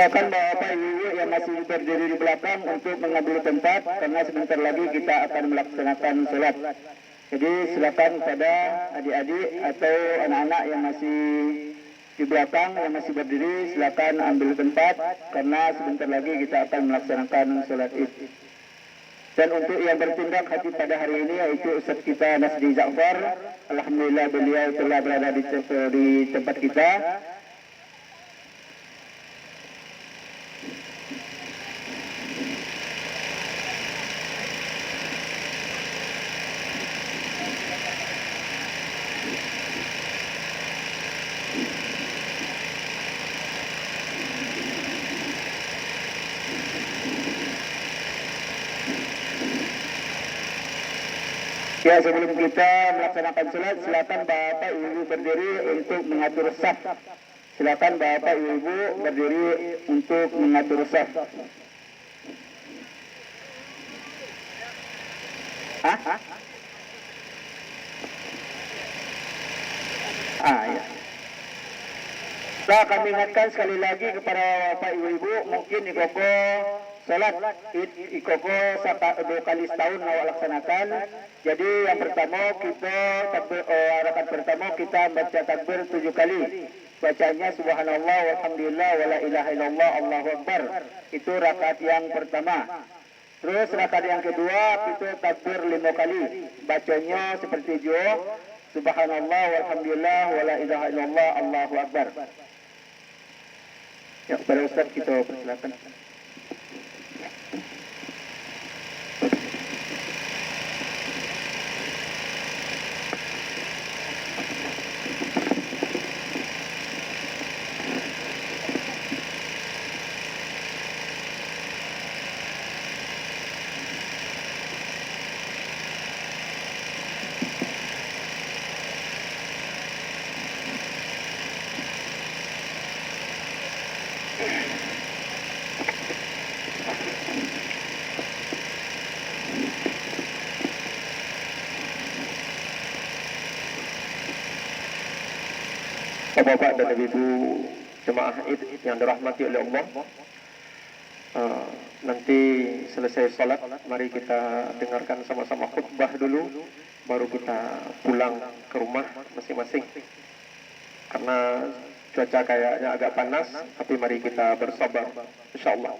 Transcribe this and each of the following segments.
Silakan Bapak Ibu yang masih berdiri di belakang untuk mengambil tempat karena sebentar lagi kita akan melaksanakan sholat. Jadi silakan pada adik-adik atau anak-anak yang masih di belakang yang masih berdiri, silakan ambil tempat karena sebentar lagi kita akan melaksanakan sholat Id. Dan untuk yang bertindak haji pada hari ini yaitu Ustaz kita Nasri Ja'far, alhamdulillah beliau telah berada di tempat kita. Ya, sebelum kita melaksanakan sholat, silakan Bapak Ibu berdiri untuk mengatur saf. Silakan Bapak Ibu berdiri untuk mengatur saf. Ya. Nah, kami ingatkan sekali lagi kepada Bapak Ibu, mungkin Ikoko sholat Ikoko 2 kali setahun awak laksanakan. Jadi yang pertama kita rakaat pertama kita baca takbir 7 kali. Bacanya subhanallah walhamdulillah wala ilaha illallah Allahu akbar. Itu rakaat yang pertama. Terus rakaat yang kedua kita takbir 5 kali. Bacanya seperti subhanallah walhamdulillah wala ilaha illallah Allahu akbar. Ya, para Ustaz kita persilakan. Bapak dan Ibu jemaah Id yang dirahmati oleh Allah, nanti selesai salat mari kita dengarkan sama-sama khutbah dulu, baru kita pulang ke rumah masing-masing. Karena cuaca kayaknya agak panas, tapi mari kita bersabar insyaallah.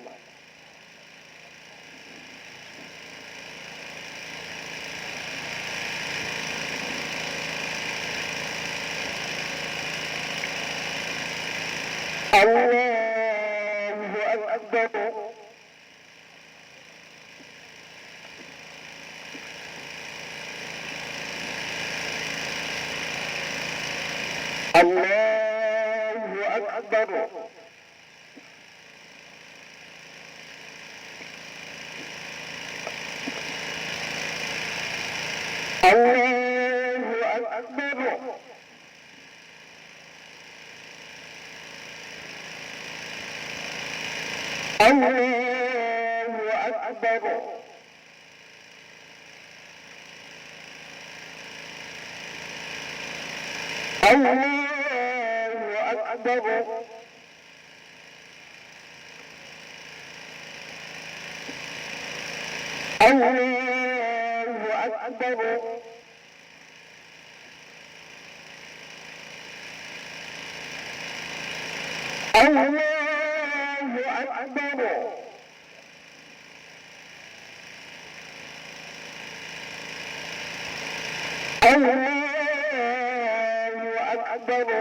Allahu Akbar. Allahu Akbar. Allahu Akbar. Allahu Akbar. Allahu Akbar. Allahu Akbar. Allahu Akbar. Allahu Akbar.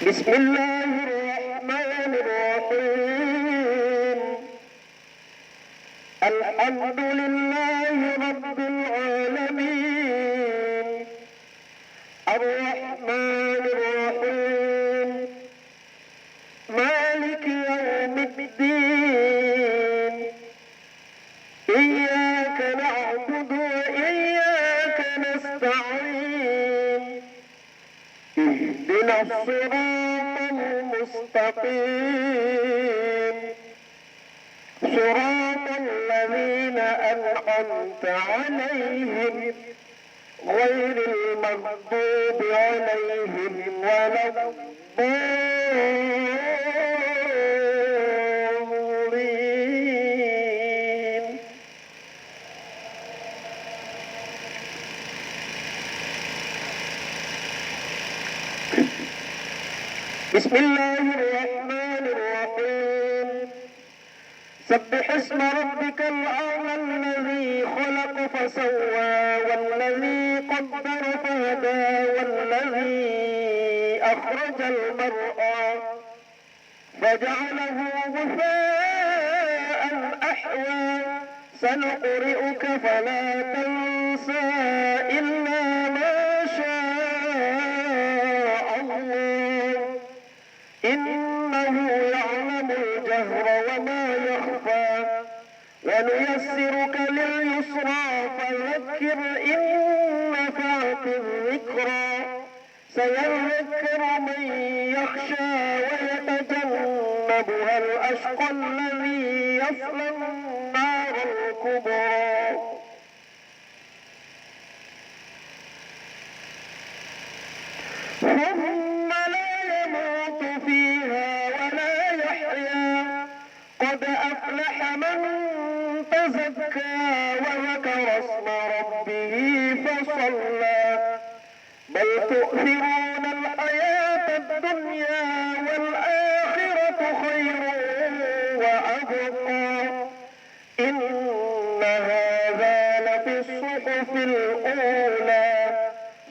Bismillahirrahmanirrahim. Alhamdulillahi rabbil alamin. Ar-Rahmanir Rahim. Maliki yawmiddin. Iyyaka na'budu wa iyyaka nasta'in. Ihdinas siratal mustaqim. Siratal ladzina an'amta 'alaihim غير المغضوب عليهم ولا الضالين. بسم الله الرحمن الرحيم. سبح اسم ربك الأعلى الذي خلق فسوى والذي قدر فهدى والذي أخرج المرعى فجعله غثاء أحوى سنقرئك فلا تنسى إلا ما شاء الله إنه يعلم الجهر وما يخفى ونيسرك لليسرى فذكر إن نفعت الذكرى سيذكر من يخشى ويتجنبها الأشقى الذي يصلى النار الكبرى ثم لا يموت فيها ولا يحيا قد أفلح من تزكى وذكر اسم ربه فصلى بل تؤثرون الحياة الدنيا والآخرة خير وأبقى إن هذا لفي الصحف الأولى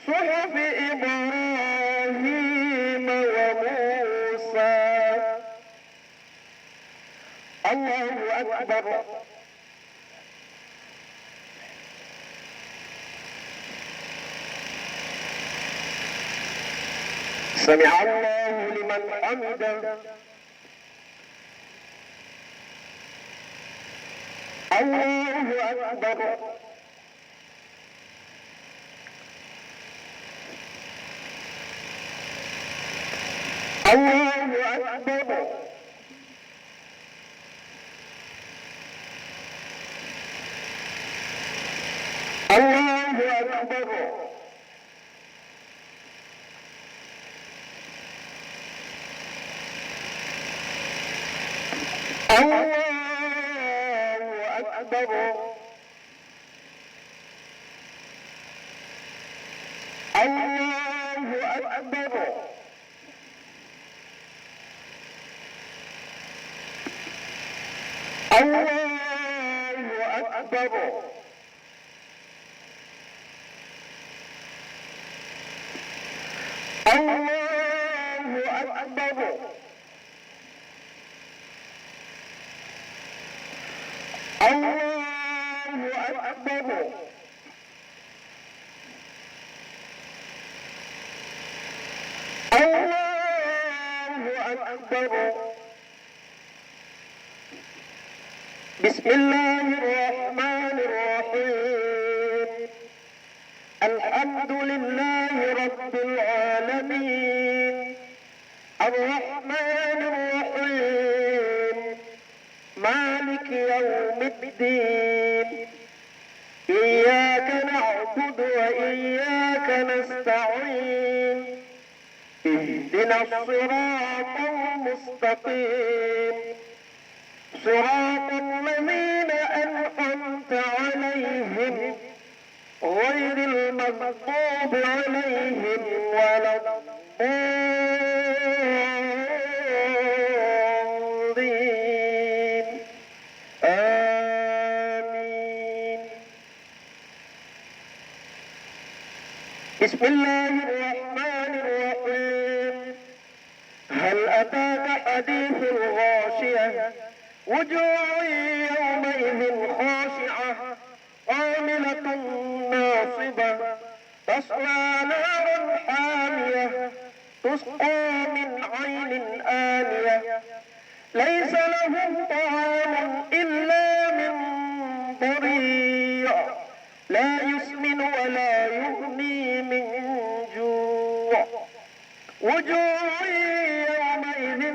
صحف إبراهيم وموسى. الله أكبر. سمع الله لمن حمده. الله أكبر. الله أكبر. الله أكبر. الله أكبر. الله أكبر. الله أكبر. الله أكبر. الله أكبر. الله أكبر. بسم الله الرحمن الرحيم. الحمد لله رب العالمين الرحمن الرحيم مالك يوم الدين إياك نعبد وإياك نستعين اهدنا الصراط المستقيم صراط الذين أنعمت عليهم غير المغضوب عليهم ولا الضالين آمين. بسم الله الرحمن الرحيم. هل أتاك حديث الغاشية وجوه يومئذ خاشعة عاملة ناصبة تصلى نارا حامية تسقى من عين آنية ليس لهم طعام إلا من ضريع لا يسمن ولا يغني من جوع وجوه يومئذ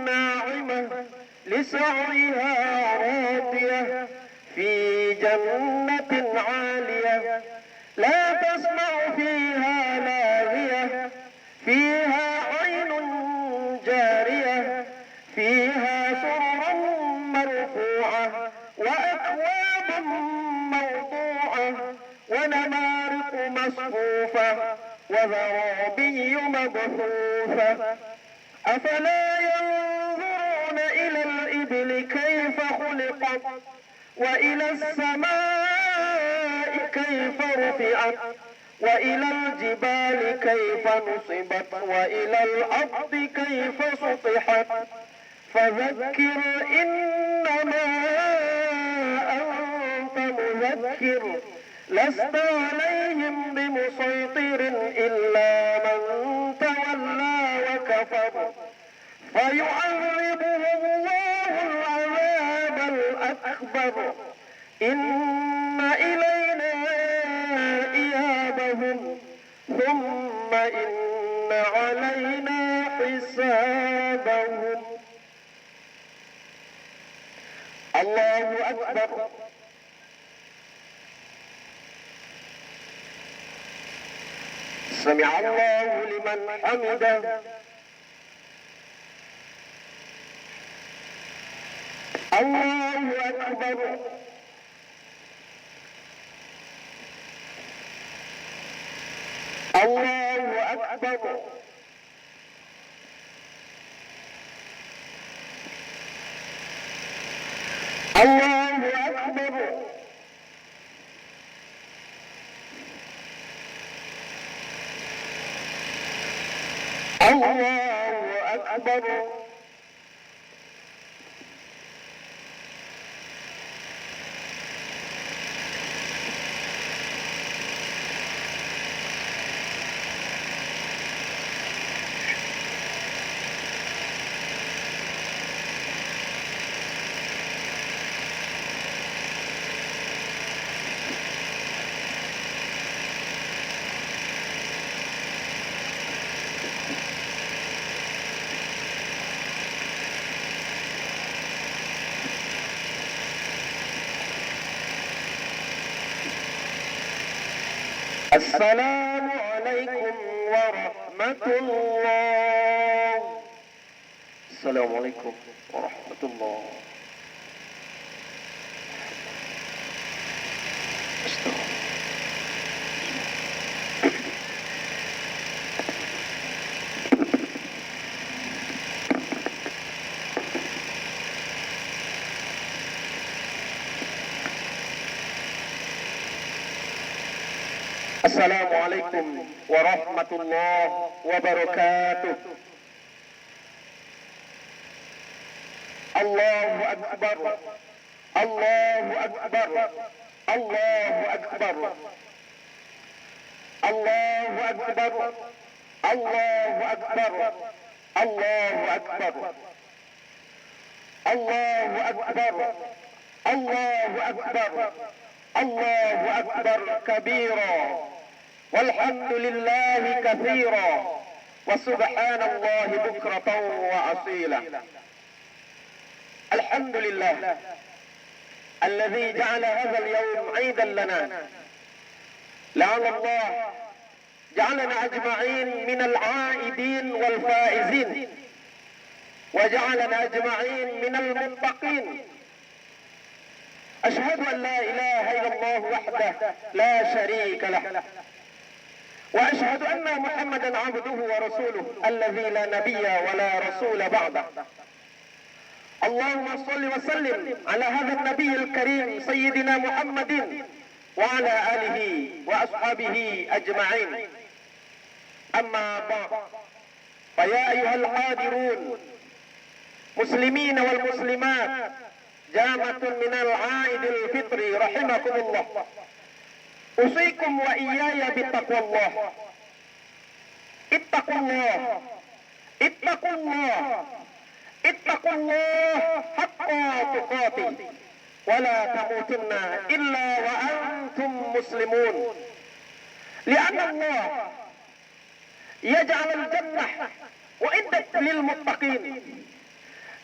ناعمة لسعيها راضية في جنة عالية لا تسمع فيها لاغية فيها عين جارية فيها سرر مرفوعة وأكواب موضوعة ونمارق مصفوفة وزرابي مبثوثة أفلا ينظرون إلى الإبل كيف خلقت وإلى السماء كيف رفعت وإلى الجبال كيف نصبت وإلى الأرض كيف سطحت فذكر إنما أنت مذكر لست عليهم بمسيطر إلا من تولى وكفر فيعذبه الله العذاب الأكبر إن إلينا إيابهم ثم إن علينا حسابهم. الله أكبر. سمع الله لمن حمده. الله أكبر. الله أكبر. الله أكبر. الله أكبر. السلام عليكم ورحمة الله. السلام عليكم ورحمة الله. السلام عليكم ورحمة الله وبركاته. الله أكبر. الله أكبر. الله أكبر. الله أكبر. الله أكبر. الله أكبر. الله أكبر. الله أكبر. الله أكبر كبيرا والحمد لله كثيرا وسبحان الله بكرة وأصيلا. الحمد لله الذي جعل هذا اليوم عيدا لنا. لعل الله جعلنا أجمعين من العائدين والفائزين وجعلنا أجمعين من المتقين. أشهد أن لا إله إلا الله وحده لا شريك له وأشهد أن محمدا عبده ورسوله الذي لا نبي ولا رسول بعده. اللهم صل وسلم على هذا النبي الكريم سيدنا محمد وعلى آله وأصحابه أجمعين. أما بعد فيا أيها الحاضرون مسلمين والمسلمات جامعة من العائد الفطري رحمكم الله، أوصيكم وإياي بتقوى الله. اتقوا الله. اتقوا الله. اتقوا الله حق تقاته ولا تموتن إلا وأنتم مسلمون، لأن الله يجعل الجنة وعدت للمتقين.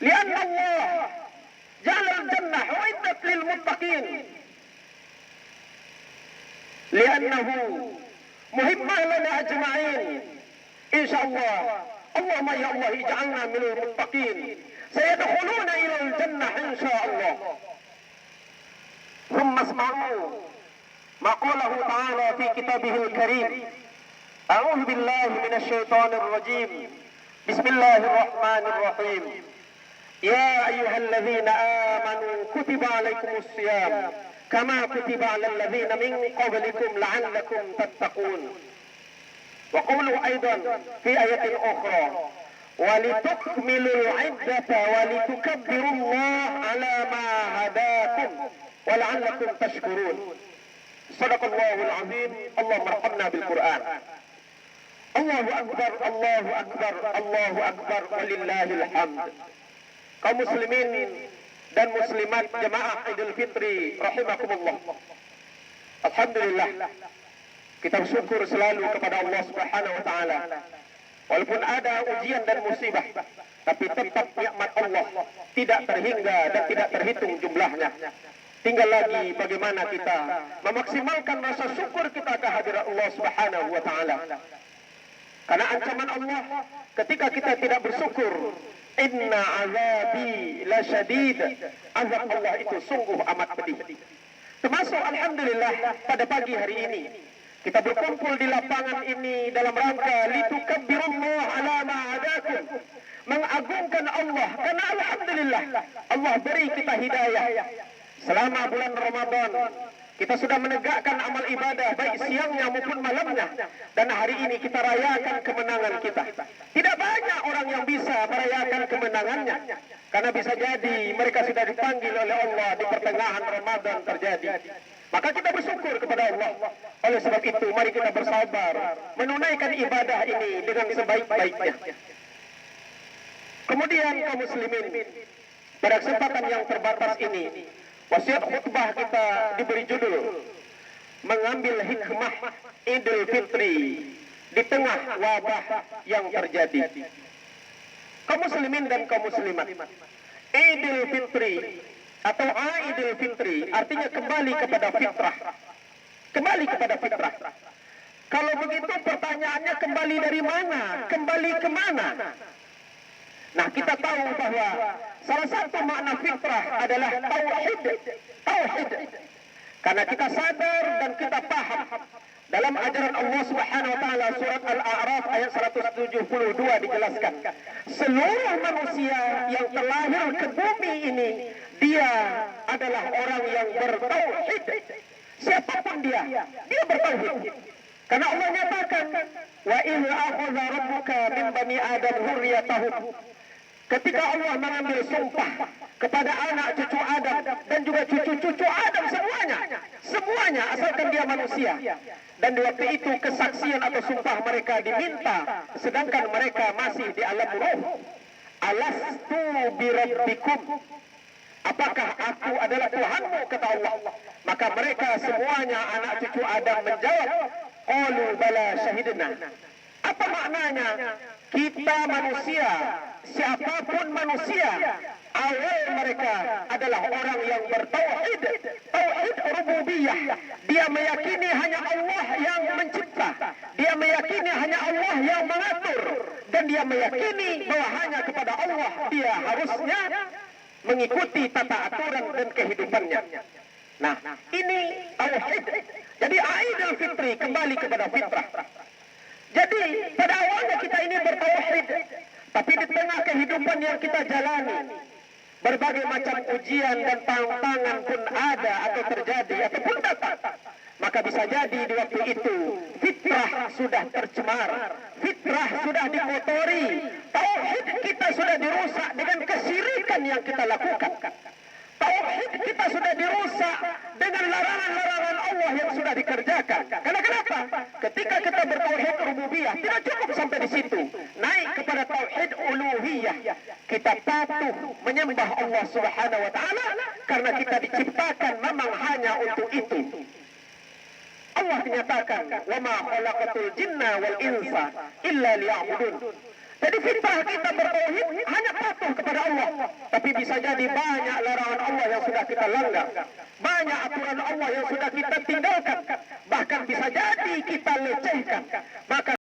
لأن الله جعل الجنة وعدت للمتقين. لأنه مهمة لنا أجمعين إن شاء الله. اللهم يا الله اجعلنا من المتقين سيدخلون إلى الجنة إن شاء الله. ثم اسمعوا ما قاله تعالى في كتابه الكريم. أعوذ بالله من الشيطان الرجيم. بسم الله الرحمن الرحيم. يا أيها الذين آمنوا كتب عليكم الصيام كما كتب على الذين من قبلكم لعلكم تتقون. وقولوا أيضا في آية أخرى ولتكملوا العدة ولتكبروا الله على ما هداكم ولعلكم تشكرون. صدق الله العظيم. اللهم ارحمنا بالقرآن. الله أكبر الله أكبر الله أكبر walillahil hamd. Kaum muslimin dan muslimat jemaah Idul Fitri rahimakumullah. Alhamdulillah, kita bersyukur selalu kepada Allah Subhanahu wa taala. Walaupun ada ujian dan musibah, tapi tetap nikmat Allah tidak terhingga dan tidak terhitung jumlahnya. Tinggal lagi bagaimana kita memaksimalkan rasa syukur kita kehadirat Allah Subhanahu wa taala. Karena ancaman Allah ketika kita tidak bersyukur, inna azabi lasyadid, azab Allah itu sungguh amat pedih. Termasuk alhamdulillah pada pagi hari ini kita berkumpul di lapangan ini dalam rangka litukabbirullah ala ma hadakum, mengagungkan Allah karena alhamdulillah Allah beri kita hidayah. Selama bulan Ramadan kita sudah menegakkan amal ibadah baik siangnya maupun malamnya, dan hari ini kita rayakan kemenangan kita. Tidak banyak orang yang bisa merayakan kemenangannya, karena bisa jadi mereka sudah dipanggil oleh Allah di pertengahan Ramadan terjadi. Maka kita bersyukur kepada Allah. Oleh sebab itu mari kita bersabar menunaikan ibadah ini dengan sebaik-baiknya. Kemudian kaum muslimin, pada kesempatan yang terbatas ini wasiat khutbah kita diberi judul mengambil hikmah Idul Fitri di tengah wabah yang terjadi. Kaum muslimin dan kaum muslimat, Idul Fitri atau Aidul Fitri artinya kembali kepada fitrah. Kembali kepada fitrah. Kalau begitu pertanyaannya kembali dari mana? Kembali kemana? Nah, kita tahu bahwa salah satu makna fitrah adalah tauhid. Tauhid. Karena kita sadar dan kita paham dalam ajaran Allah Subhanahu wa taala surat Al-A'raf ayat 172 dijelaskan, seluruh manusia yang terlahir ke bumi ini dia adalah orang yang bertauhid. Siapapun dia bertauhid. Karena Allah nyatakan, wa idh akhadha rabbuka min bani adam dzurriyyatahum. Ketika Allah mengambil sumpah kepada anak cucu Adam dan juga cucu-cucu Adam semuanya asalkan dia manusia. Dan di waktu itu kesaksian atau sumpah mereka diminta sedangkan mereka masih di alam ruh. Alastu birabbikum, apakah aku adalah Tuhanmu, kata Allah. Maka mereka semuanya anak cucu Adam menjawab, qalu bala syahidna. Apa maknanya? Kita manusia, siapapun manusia, awal mereka adalah orang yang bertauhid, tauhid rububiyah. Dia meyakini hanya Allah yang mencipta, dia meyakini hanya Allah yang mengatur, dan dia meyakini bahwa hanya kepada Allah dia harusnya mengikuti tata aturan dan kehidupannya. Nah, ini tauhid. Jadi Aidul Fitri kembali kepada fitrah. Jadi pada awalnya kita ini bertauhid, tapi di tengah kehidupan yang kita jalani, berbagai macam ujian dan tantangan pun ada atau terjadi ataupun datang. Maka bisa jadi di waktu itu fitrah sudah tercemar, fitrah sudah dikotori, tauhid kita sudah dirusak dengan kesyirikan yang kita lakukan. Tauhid kita sudah dirusak dengan larangan-larangan Allah yang sudah dikerjakan. Karena kenapa? Ketika kita bertauhid rububiyah, tidak cukup sampai di situ. Naik kepada tauhid uluhiyah. Kita patuh menyembah Allah Subhanahu wa taala karena kita diciptakan memang hanya untuk itu. Allah menyatakan, "Wa ma khalaqatul jinna wal insa illa liya'budun." Jadi fitrah kita bertauhid hanya patuh kepada Allah. Tapi bisa jadi banyak larangan Allah yang sudah kita langgar, banyak aturan Allah yang sudah kita tinggalkan. Bahkan bisa jadi kita lecehkan, maka